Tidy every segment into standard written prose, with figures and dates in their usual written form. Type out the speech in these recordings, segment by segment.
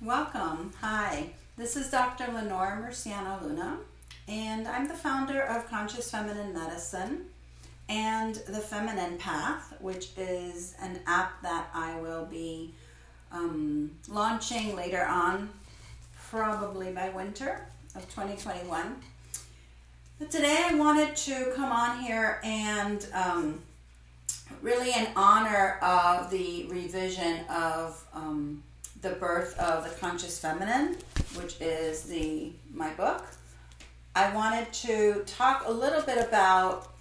Welcome. Hi, this is Dr. Leonor Murciano-Luna, and I'm the founder of Conscious Feminine Medicine and the Feminine Path, which is an app that I will be launching later on, probably by winter of 2021. But today I wanted to come on here and really in honor of the revision of the birth of the Conscious Feminine, which is my book. I wanted to talk a little bit about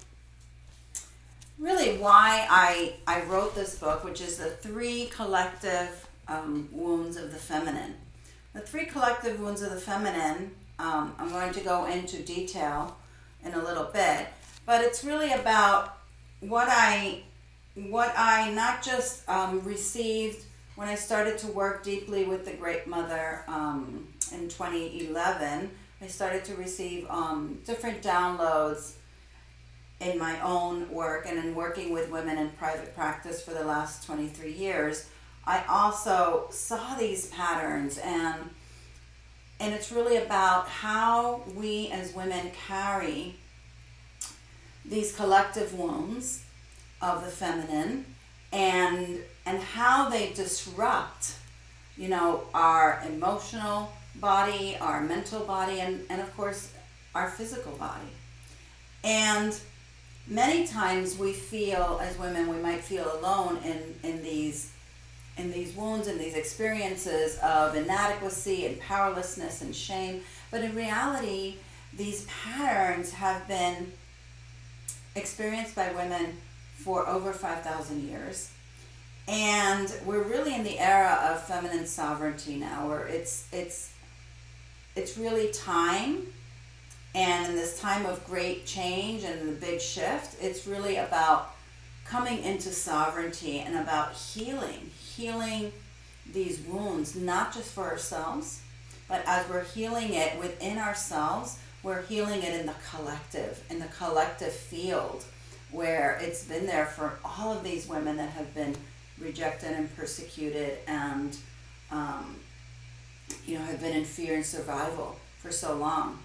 really why I wrote this book, which is the 3 collective wounds of the feminine. The 3 collective wounds of the feminine, I'm going to go into detail in a little bit, but it's really about what I not just received when I started to work deeply with the Great Mother in 2011. I started to receive different downloads in my own work and in working with women in private practice for the last 23 years. I also saw these patterns, and it's really about how we as women carry these collective wounds of the feminine and how they disrupt, our emotional body, our mental body, and of course, our physical body. And many times we feel, as women, we might feel alone in these wounds and these experiences of inadequacy and powerlessness and shame. But in reality, these patterns have been experienced by women for over 5,000 years. And we're really in the era of feminine sovereignty now, where it's really time. And in this time of great change and the big shift, it's really about coming into sovereignty and about healing these wounds, not just for ourselves, but as we're healing it within ourselves, we're healing it in the collective field, where it's been there for all of these women that have been rejected and persecuted and have been in fear and survival for so long.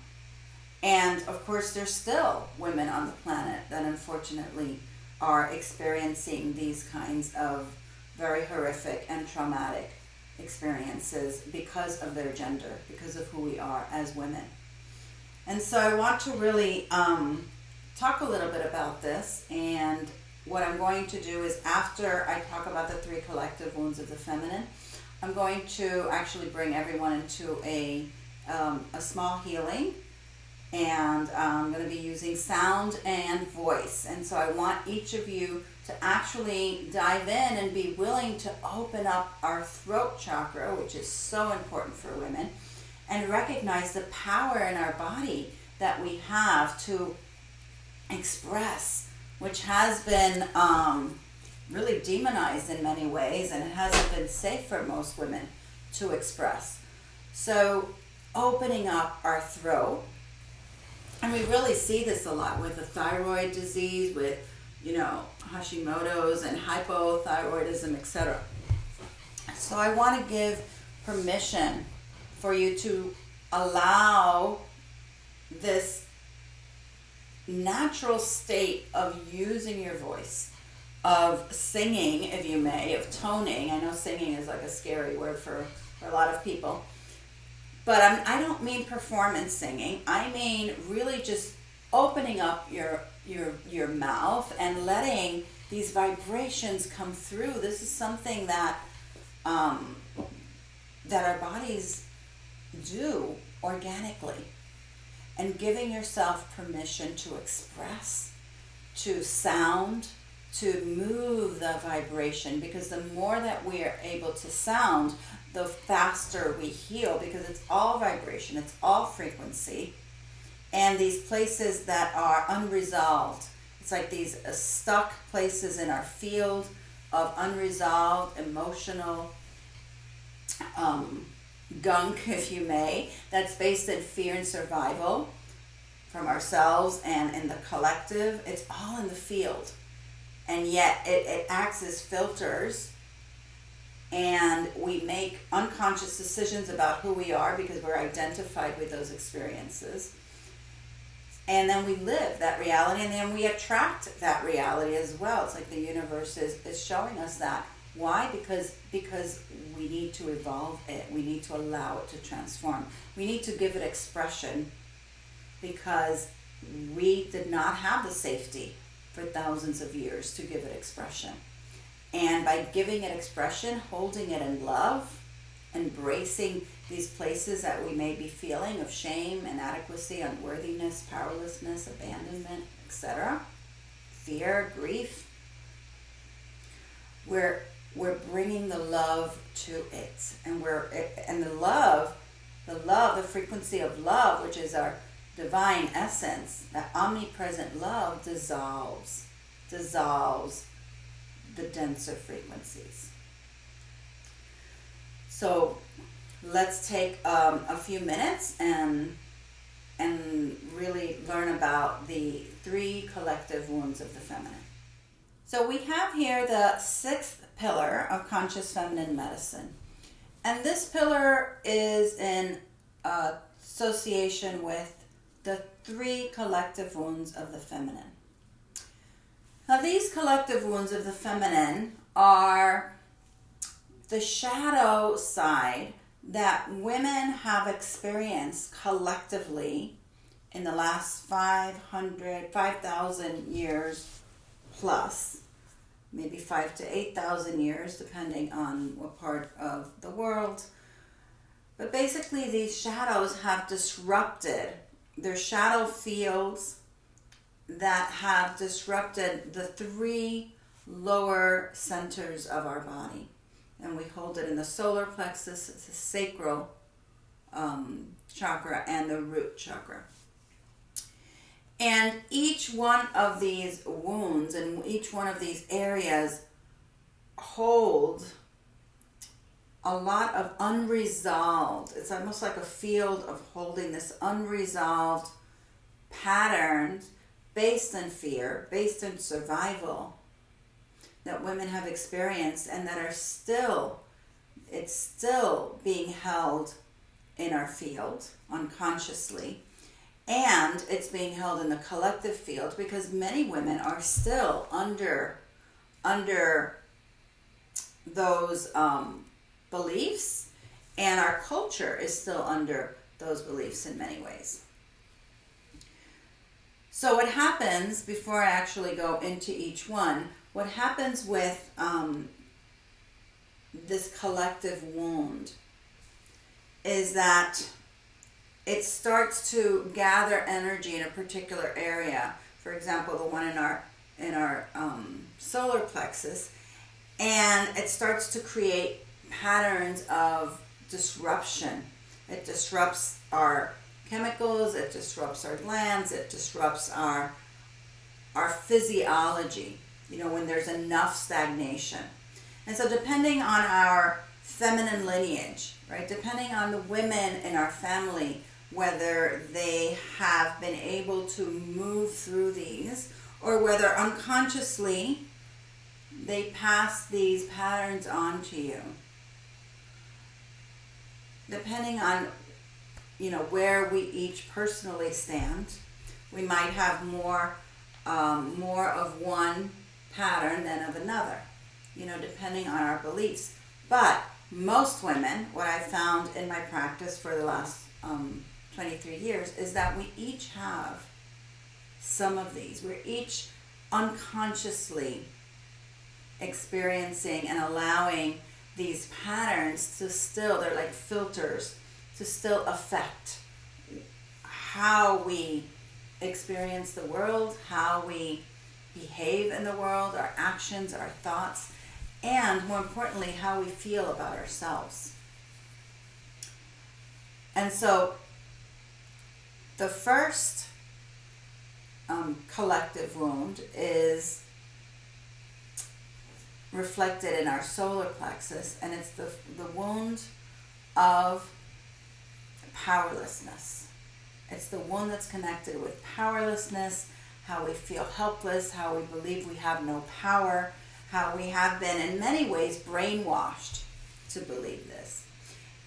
And of course, there's still women on the planet that unfortunately are experiencing these kinds of very horrific and traumatic experiences because of their gender, because of who we are as women. And so I want to really talk a little bit about this. And what I'm going to do is, after I talk about the 3 collective wounds of the feminine, I'm going to actually bring everyone into a small healing. And I'm going to be using sound and voice. And so I want each of you to actually dive in and be willing to open up our throat chakra, which is so important for women, and recognize the power in our body that we have to express, which has been really demonized in many ways, and it hasn't been safe for most women to express. So opening up our throat, and we really see this a lot with the thyroid disease, with Hashimoto's and hypothyroidism, etc. So I want to give permission for you to allow this natural state of using your voice, of singing, if you may, of toning. I know singing is like a scary word for a lot of people. But I don't mean performance singing. I mean really just opening up your mouth and letting these vibrations come through. This is something that our bodies do organically. And giving yourself permission to express, to sound, to move the vibration, because the more that we are able to sound, the faster we heal, because it's all vibration, it's all frequency. And these places that are unresolved, it's like these stuck places in our field of unresolved emotional gunk, if you may, that's based in fear and survival from ourselves and in the collective. It's all in the field. And yet it acts as filters and we make unconscious decisions about who we are because we're identified with those experiences. And then we live that reality, and then we attract that reality as well. It's like the universe is showing us that. Why? Because we need to evolve it. We need to allow it to transform. We need to give it expression, because we did not have the safety for thousands of years to give it expression. And by giving it expression, holding it in love, embracing these places that we may be feeling of shame, inadequacy, unworthiness, powerlessness, abandonment, etc., fear, grief, we're bringing the love to it. And the frequency of love, which is our divine essence, that omnipresent love dissolves the denser frequencies. So let's take a few minutes and really learn about the 3 collective wounds of the feminine. So we have here the 6th pillar of conscious feminine medicine. And this pillar is in association with the 3 collective wounds of the feminine. Now, these collective wounds of the feminine are the shadow side that women have experienced collectively in the last 5,000 years plus, maybe 5,000 to 8,000 years, depending on what part of the world. But basically, these shadows have disrupted, their shadow fields that have disrupted the 3 lower centers of our body. And we hold it in the solar plexus, it's the sacral chakra, and the root chakra. And each one of these wounds and each one of these areas hold a lot of unresolved, it's almost like a field of holding this unresolved patterns based in fear, based in survival, that women have experienced and that are still being held in our field unconsciously. And it's being held in the collective field because many women are still under those beliefs, and our culture is still under those beliefs in many ways. So what happens, before I actually go into each one, what happens with this collective wound is that it starts to gather energy in a particular area. For example, the one in our solar plexus, and it starts to create patterns of disruption. It disrupts our chemicals, it disrupts our glands, it disrupts our physiology, when there's enough stagnation. And so depending on our feminine lineage, right, depending on the women in our family, whether they have been able to move through these or whether unconsciously they pass these patterns on to you. Depending on where we each personally stand, we might have more of one pattern than of another, depending on our beliefs. But most women, what I've found in my practice for the last 23 years, is that we each have some of these. We're each unconsciously experiencing and allowing these patterns to still, they're like filters, to still affect how we experience the world, how we behave in the world, our actions, our thoughts, and more importantly, how we feel about ourselves. And so the first collective wound is reflected in our solar plexus, and it's the wound of powerlessness. It's the wound that's connected with powerlessness, how we feel helpless, how we believe we have no power, how we have been in many ways brainwashed to believe this.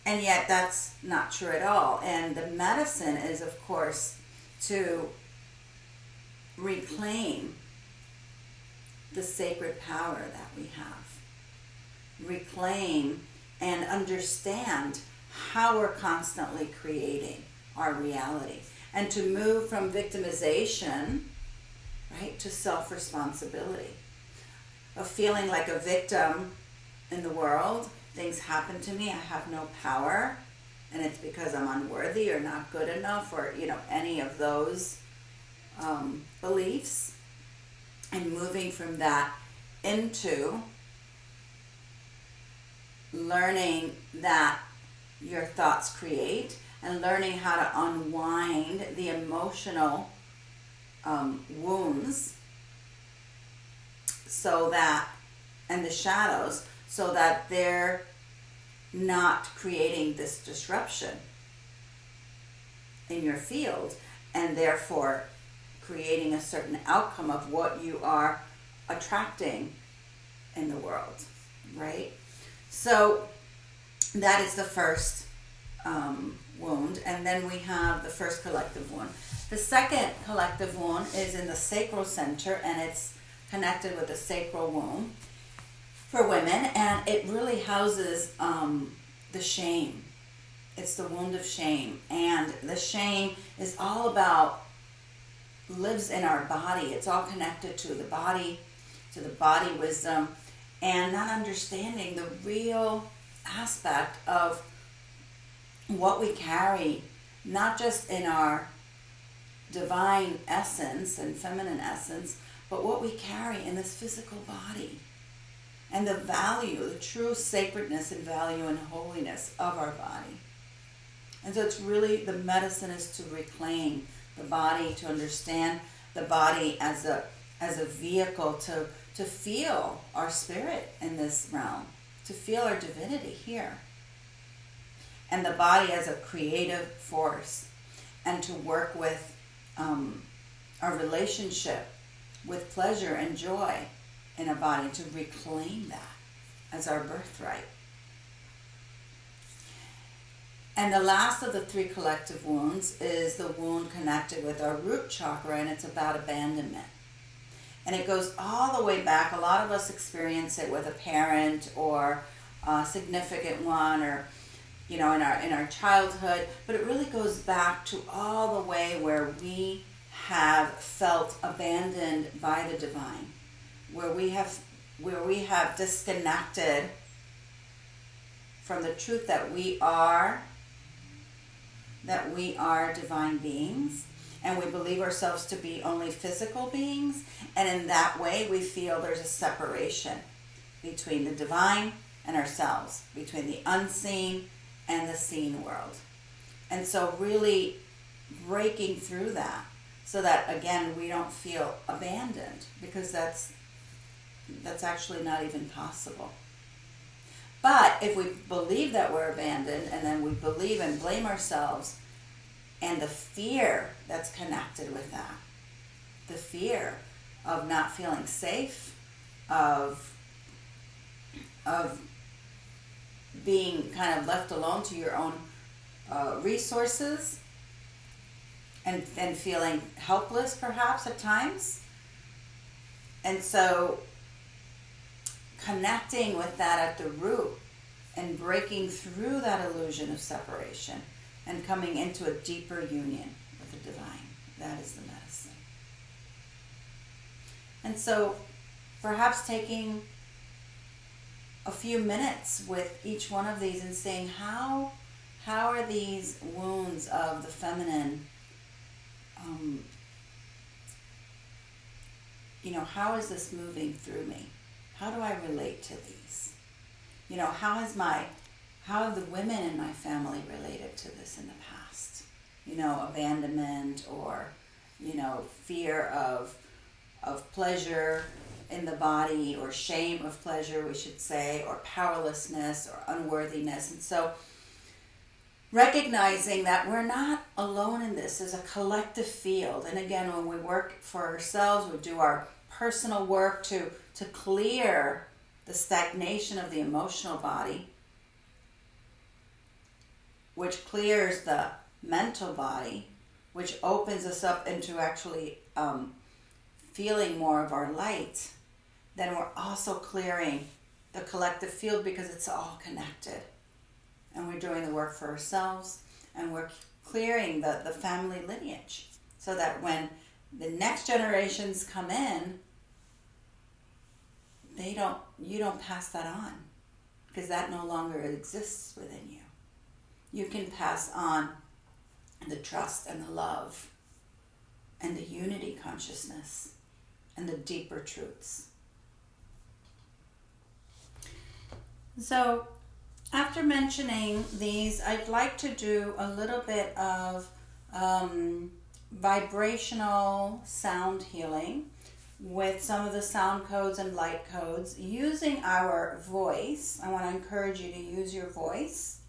And yet that's not true at all. And the medicine is, of course, to reclaim the sacred power that we have. Reclaim and understand how we're constantly creating our reality. And to move from victimization, right, to self-responsibility. Of feeling like a victim in the world. Things happen to me, I have no power, and it's because I'm unworthy or not good enough, or any of those beliefs, and moving from that into learning that your thoughts create, and learning how to unwind the emotional wounds and the shadows, so that they're not creating this disruption in your field, and therefore creating a certain outcome of what you are attracting in the world, right? So that is the first wound, and then we have the first collective wound. The second collective wound is in the sacral center, and it's connected with the sacral wound for women, and it really houses the shame. It's the wound of shame, and the shame is all about, lives in our body. It's all connected to the body wisdom, and not understanding the real aspect of what we carry, not just in our divine essence and feminine essence, but what we carry in this physical body. And the value, the true sacredness and value and holiness of our body. And so it's really, the medicine is to reclaim the body, to understand the body as a vehicle to feel our spirit in this realm, to feel our divinity here. And the body as a creative force, and to work with our relationship with pleasure and joy in a body, to reclaim that as our birthright. And the last of the three collective wounds is the wound connected with our root chakra, and it's about abandonment. And it goes all the way back. A lot of us experience it with a parent or a significant one, or in our childhood, but it really goes back to all the way where we have felt abandoned by the divine. Where we have disconnected from the truth that we are divine beings, and we believe ourselves to be only physical beings, and in that way we feel there's a separation between the divine and ourselves, between the unseen and the seen world. And so really breaking through that, so that again we don't feel abandoned, because that's actually not even possible. But if we believe that we're abandoned, and then we believe and blame ourselves, and the fear that's connected with that, the fear of not feeling safe, of being kind of left alone to your own resources, and feeling helpless perhaps at times. And so connecting with that at the root and breaking through that illusion of separation and coming into a deeper union with the divine, that is the medicine. And so perhaps taking a few minutes with each one of these and saying, how are these wounds of the feminine, how is this moving through me? How do I relate to these? How have the women in my family related to this in the past? Abandonment, or, fear of pleasure in the body, or shame of pleasure, we should say, or powerlessness or unworthiness. And so recognizing that we're not alone in this. There's a collective field. And again, when we work for ourselves, we do our personal work to clear the stagnation of the emotional body, which clears the mental body, which opens us up into actually feeling more of our light, then we're also clearing the collective field because it's all connected. And we're doing the work for ourselves, and we're clearing the family lineage so that when the next generations come in, you don't pass that on because that no longer exists within you. You can pass on the trust and the love and the unity consciousness and the deeper truths. So after mentioning these, I'd like to do a little bit of vibrational sound healing with some of the sound codes and light codes using our voice. I want to encourage you to use your voice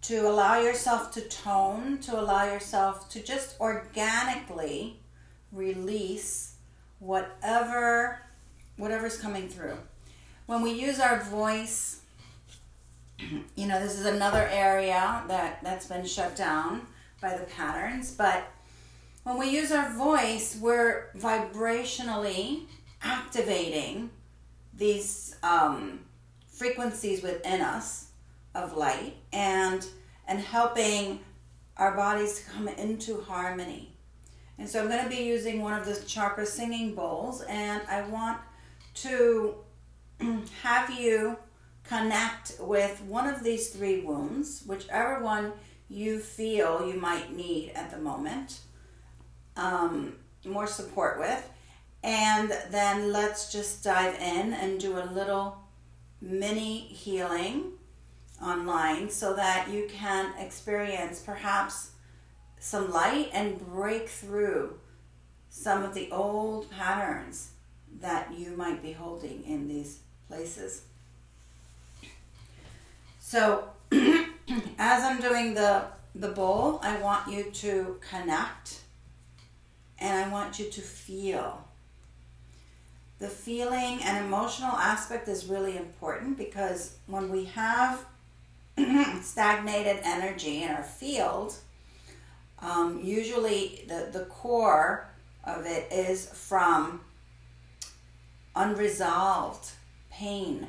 to allow yourself to tone, to allow yourself to just organically release whatever's coming through. When we use our voice, this is another area that's been shut down by the patterns, but when we use our voice, we're vibrationally activating these frequencies within us of light and helping our bodies to come into harmony. And so I'm going to be using one of the chakra singing bowls, and I want to have you connect with one of these 3 wounds, whichever one you feel you might need at the moment. More support with, and then let's just dive in and do a little mini healing online so that you can experience perhaps some light and break through some of the old patterns that you might be holding in these places. So as I'm doing the bowl, I want you to connect. And I want you to feel. The feeling and emotional aspect is really important because when we have stagnated energy in our field, usually the core of it is from unresolved pain,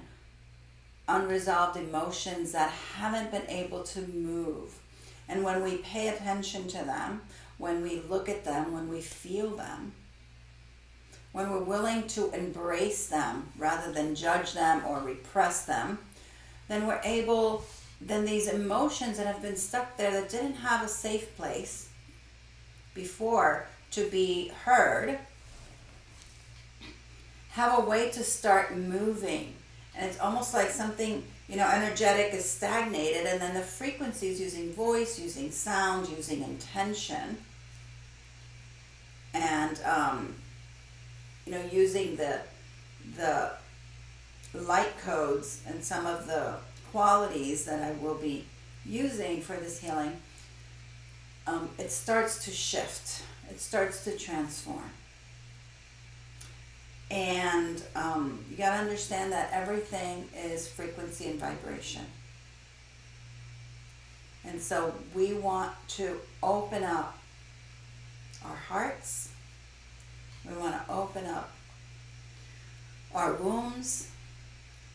unresolved emotions that haven't been able to move. And when we pay attention to them, when we look at them, when we feel them, when we're willing to embrace them rather than judge them or repress them, then these emotions that have been stuck there that didn't have a safe place before to be heard, have a way to start moving. And it's almost like something, energetic is stagnated, and then the frequencies using voice, using sound, using intention, and using the light codes and some of the qualities that I will be using for this healing, it starts to shift. It starts to transform. And you got to understand that everything is frequency and vibration. And so we want to open up our hearts. We want to open up our wombs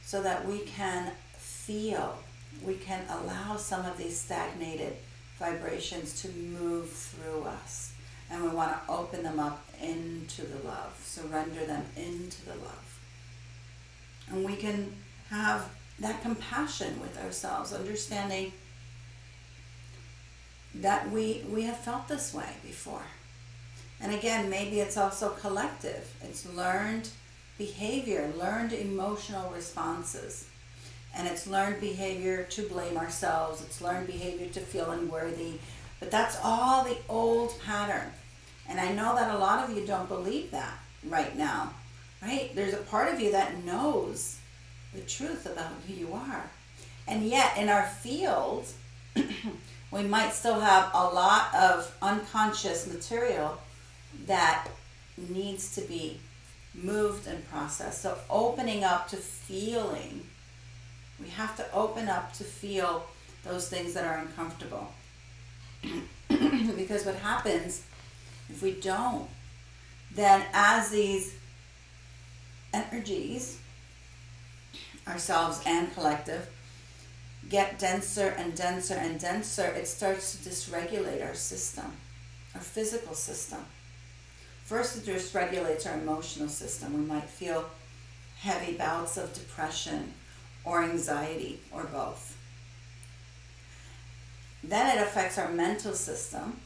so that we can feel, we can allow some of these stagnated vibrations to move through us. And we want to open them up into the love, surrender them into the love. And we can have that compassion with ourselves, understanding that we have felt this way before. And again, maybe it's also collective. It's learned behavior, learned emotional responses. And it's learned behavior to blame ourselves. It's learned behavior to feel unworthy. But that's all the old pattern. And I know that a lot of you don't believe that right now, right? There's a part of you that knows the truth about who you are. And yet in our field, we might still have a lot of unconscious material that needs to be moved and processed. So opening up to feeling, we have to open up to feel those things that are uncomfortable. Because what happens if we don't, then as these energies, ourselves and collective, get denser and denser and denser, it starts to dysregulate our system, our physical system. First, it dysregulates our emotional system. We might feel heavy bouts of depression or anxiety or both. Then it affects our mental system,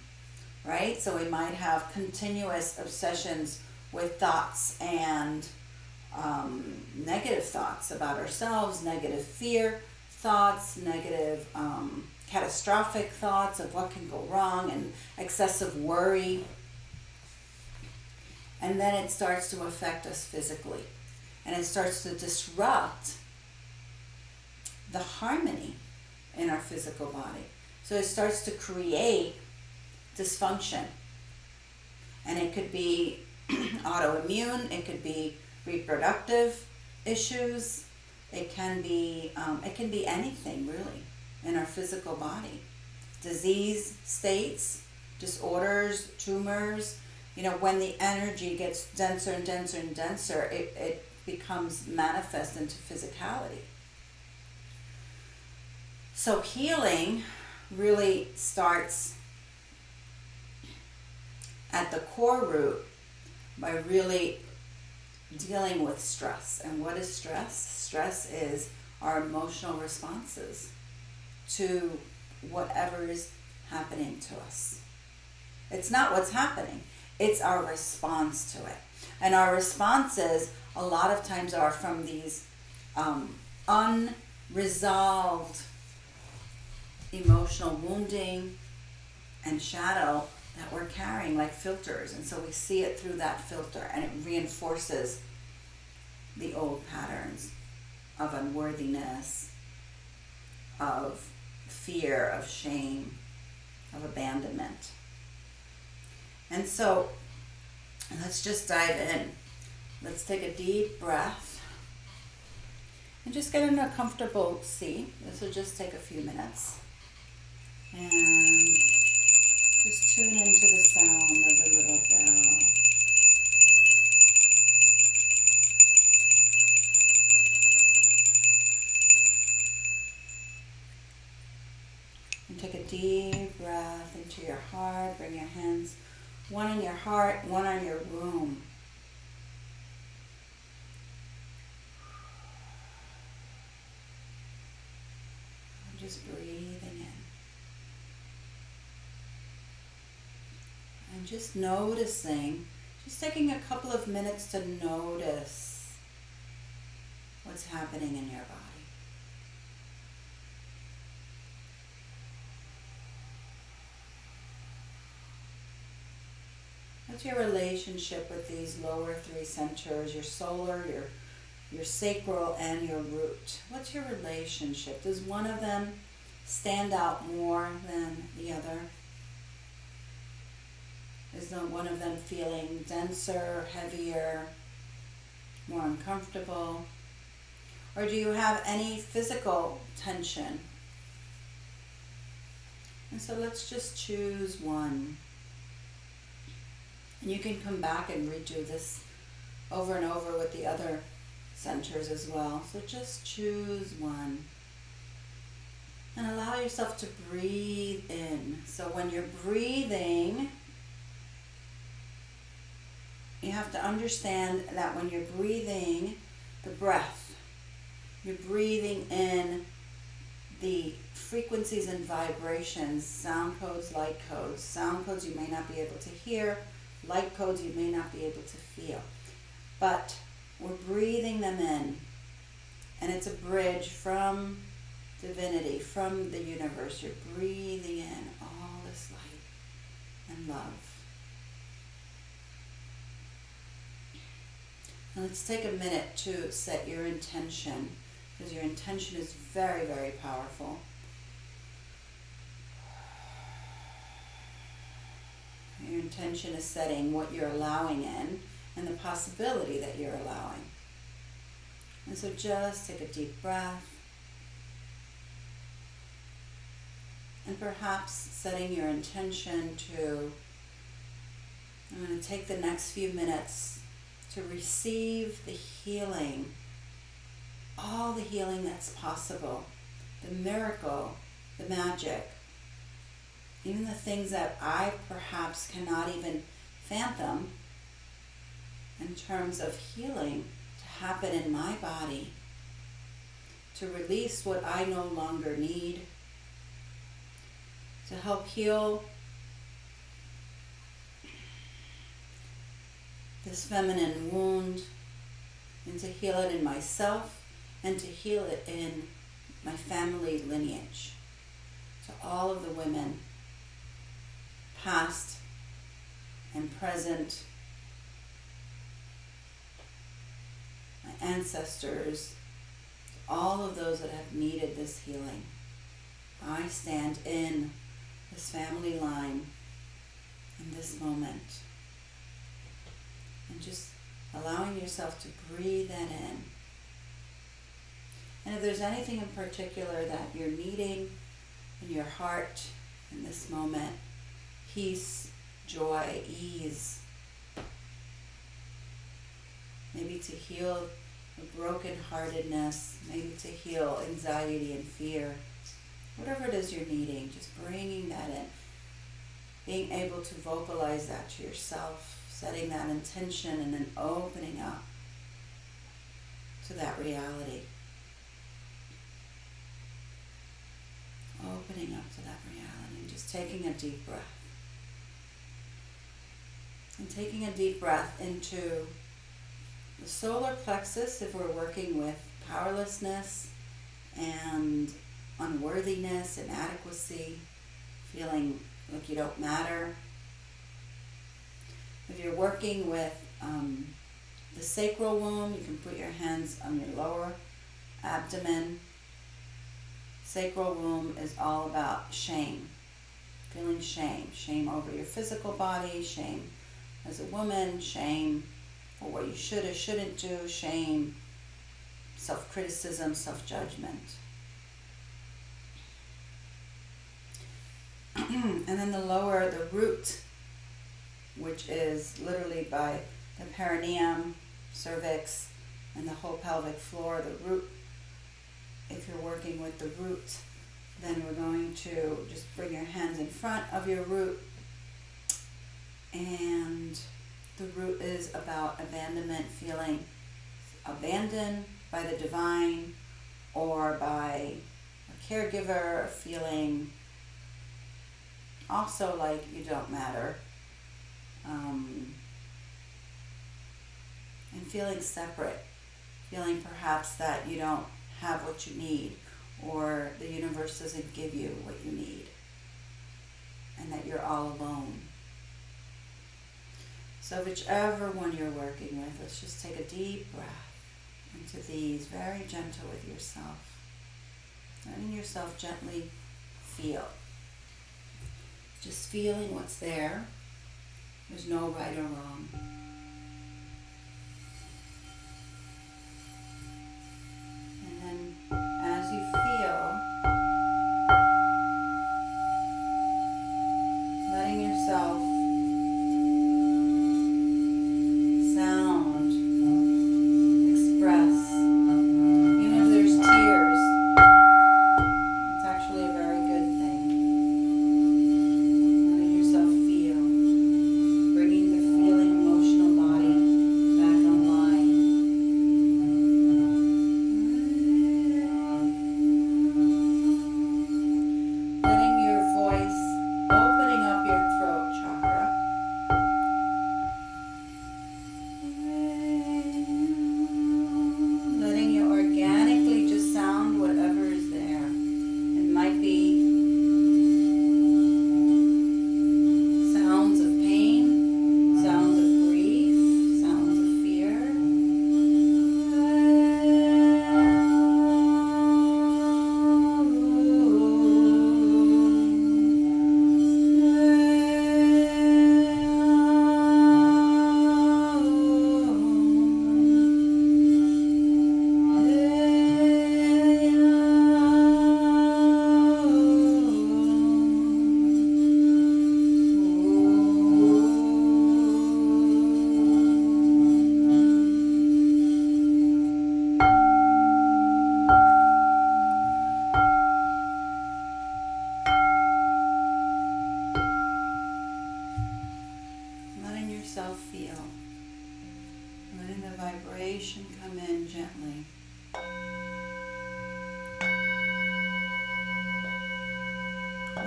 right? So we might have continuous obsessions with thoughts and negative thoughts about ourselves, negative fear thoughts, negative catastrophic thoughts of what can go wrong, and excessive worry. And then it starts to affect us physically. And it starts to disrupt the harmony in our physical body. So it starts to create dysfunction. And it could be autoimmune, it could be reproductive issues, it can be anything really in our physical body. Disease states, disorders, tumors. You know, when the energy gets denser and denser and denser, it becomes manifest into physicality. So healing really starts at the core root by really dealing with stress. And what is stress? Stress is our emotional responses to whatever is happening to us. It's not what's happening, it's our response to it. And our responses a lot of times are from these unresolved emotional wounding and shadow that we're carrying like filters. And so we see it through that filter, and it reinforces the old patterns of unworthiness, of fear, of shame, of abandonment. And so let's just dive in. Let's take a deep breath and just get in a comfortable seat. This will just take a few minutes. And just tune into the sound of the little bell. And take a deep breath into your heart. Bring your hands, one on your heart, one on your womb. And just breathing in. And just noticing, just taking a couple of minutes to notice what's happening in your body. What's your relationship with these lower three centers, your solar, your sacral, and your root? What's your relationship? Does one of them stand out more than the other? Is one of them feeling denser, heavier, more uncomfortable? Or do you have any physical tension? And so let's just choose one. And you can come back and redo this over and over with the other centers as well. So just choose one. And allow yourself to breathe in. So when you're breathing, you have to understand that when you're breathing the breath, you're breathing in the frequencies and vibrations, sound codes, light codes. Sound codes you may not be able to hear, light codes you may not be able to feel. But we're breathing them in, and it's a bridge from divinity, from the universe. You're breathing in all this light and love. Now let's take a minute to set your intention, because your intention is very, very powerful. Your intention is setting what you're allowing in and the possibility that you're allowing. And so just take a deep breath. And perhaps setting your intention to, I'm going to take the next few minutes to receive the healing, all the healing that's possible, the miracle, the magic, even the things that I perhaps cannot even fathom in terms of healing to happen in my body, to release what I no longer need, to help heal this feminine wound, and to heal it in myself and to heal it in my family lineage. To all of the women, past and present, my ancestors, all of those that have needed this healing. I stand in this family line in this moment. And just allowing yourself to breathe that in. And if there's anything in particular that you're needing in your heart in this moment, peace, joy, ease, maybe to heal a brokenheartedness, maybe to heal anxiety and fear, whatever it is you're needing, just bringing that in, being able to vocalize that to yourself, setting that intention and then opening up to that reality. Opening up to that reality and just taking a deep breath. And taking a deep breath into the solar plexus if we're working with powerlessness and unworthiness, inadequacy, feeling like you don't matter. If you're working with the sacral wound, you can put your hands on your lower abdomen. Sacral wound is all about shame, feeling shame. Shame over your physical body, shame as a woman, shame for what you should or shouldn't do, shame, self-criticism, self-judgment. And then the lower, the root, which is literally by the perineum, cervix, and the whole pelvic floor, the root. If you're working with the root, then we're going to just bring your hands in front of your root. And the root is about abandonment, feeling abandoned by the divine or by a caregiver, feeling also like you don't matter. And feeling separate, feeling perhaps that you don't have what you need, or the universe doesn't give you what you need, and that you're all alone. So whichever one you're working with, let's just take a deep breath into these, very gentle with yourself. Letting yourself gently feel. Just feeling what's there. There's no right or wrong. And then as you feel, letting yourself sound, express. Even if there's tears, it's actually a very good thing. Letting yourself feel, bringing the feeling, emotion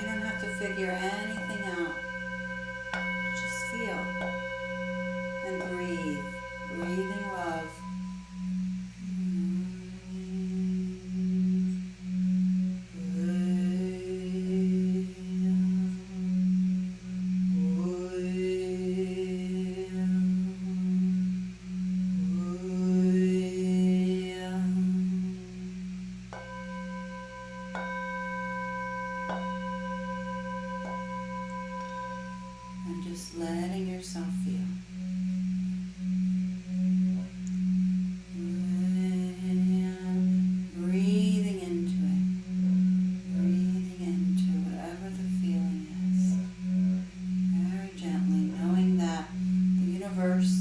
You don't have to figure anything out. Just feel and breathe. Breathing love. And just letting yourself feel. Breathing into it. Breathing into whatever the feeling is. Very gently, knowing that the universe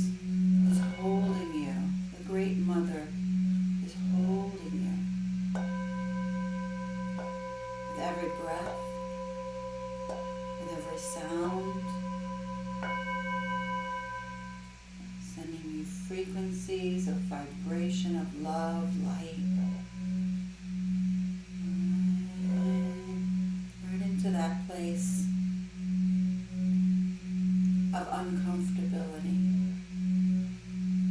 is holding you. The Great Mother is holding you. With every breath, with every sound, sending you frequencies of vibration, of love, light, right into that place of uncomfortability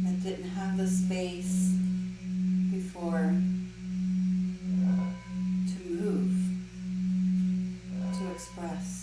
that didn't have the space before to move, to express.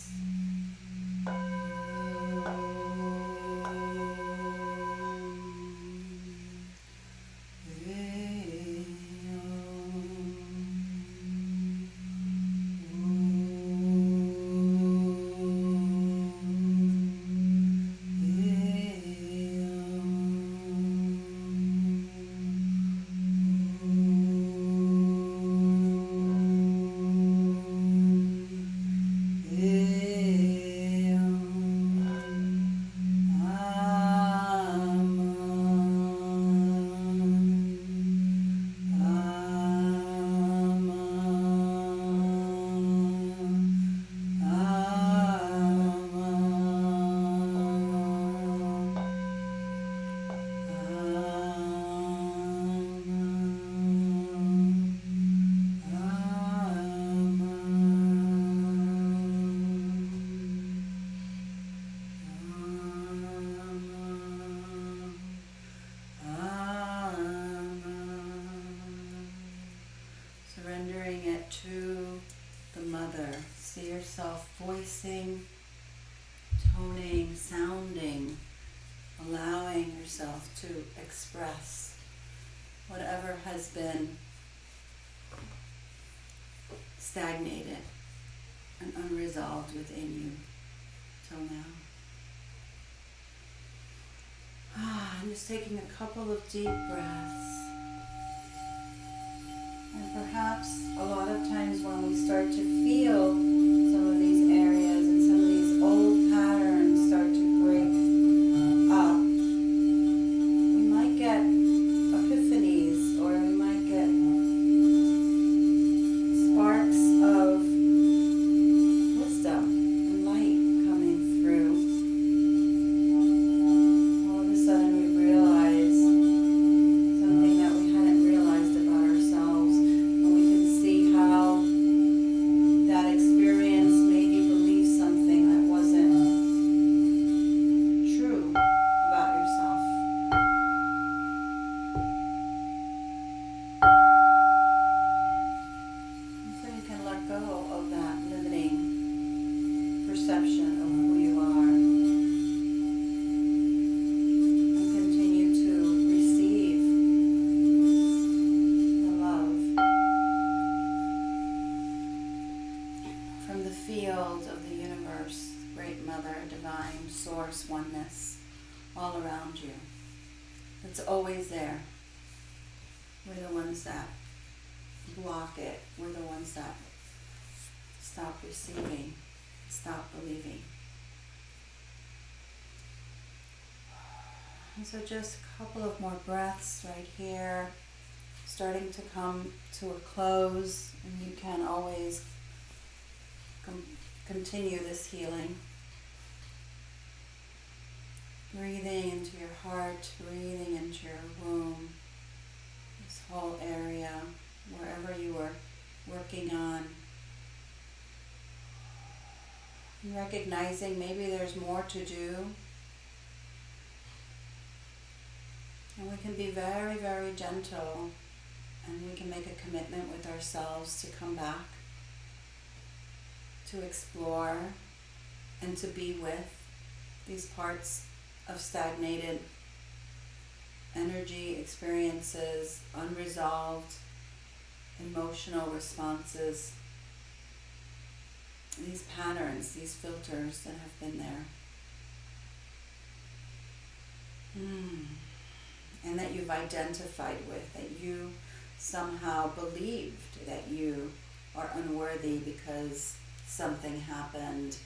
Surrendering it to the Mother. See yourself voicing, toning, sounding, allowing yourself to express whatever has been stagnated and unresolved within you till now. I'm just taking a couple of deep breaths. And perhaps a lot of times when we start to feel some of these areas and some of these old patterns start to break up, we might get epiphanies, or we might get sparks of wisdom and light coming through. All of a sudden we realize something that we hadn't realized about ourselves, and we can see how that experience made you believe something that wasn't true about yourself. And so you can let go of that limiting perception of who you are and continue to receive the love from the field of the universe, Great Mother, Divine, Source, Oneness, all around you. It's always there. We're the ones that block it. We're the ones that stop receiving, stop believing. And so just a couple of more breaths right here, starting to come to a close, and you can always continue this healing. Breathing into your heart, breathing into your womb, this whole area, wherever you are working on. And recognizing maybe there's more to do. And we can be very, very gentle, and we can make a commitment with ourselves to come back, to explore, and to be with these parts of stagnated energy, experiences, unresolved emotional responses, these patterns, these filters that have been there. And that you've identified with, that you somehow believed that you are unworthy because something happened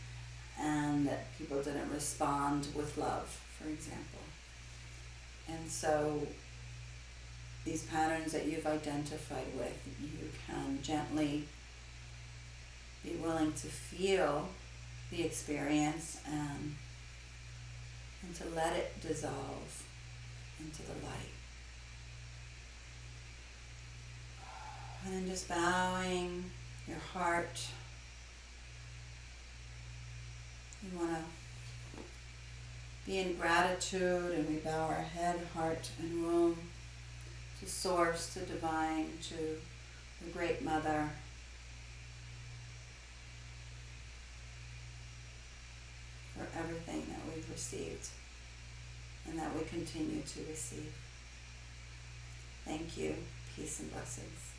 and that people didn't respond with love, for example. And so these patterns that you've identified with, you can gently be willing to feel the experience and to let it dissolve into the light. And then just bowing your heart. You want to be in gratitude, and we bow our head, heart, and womb to Source, to Divine, to the Great Mother. For everything that we've received and that we continue to receive. Thank you. Peace and blessings.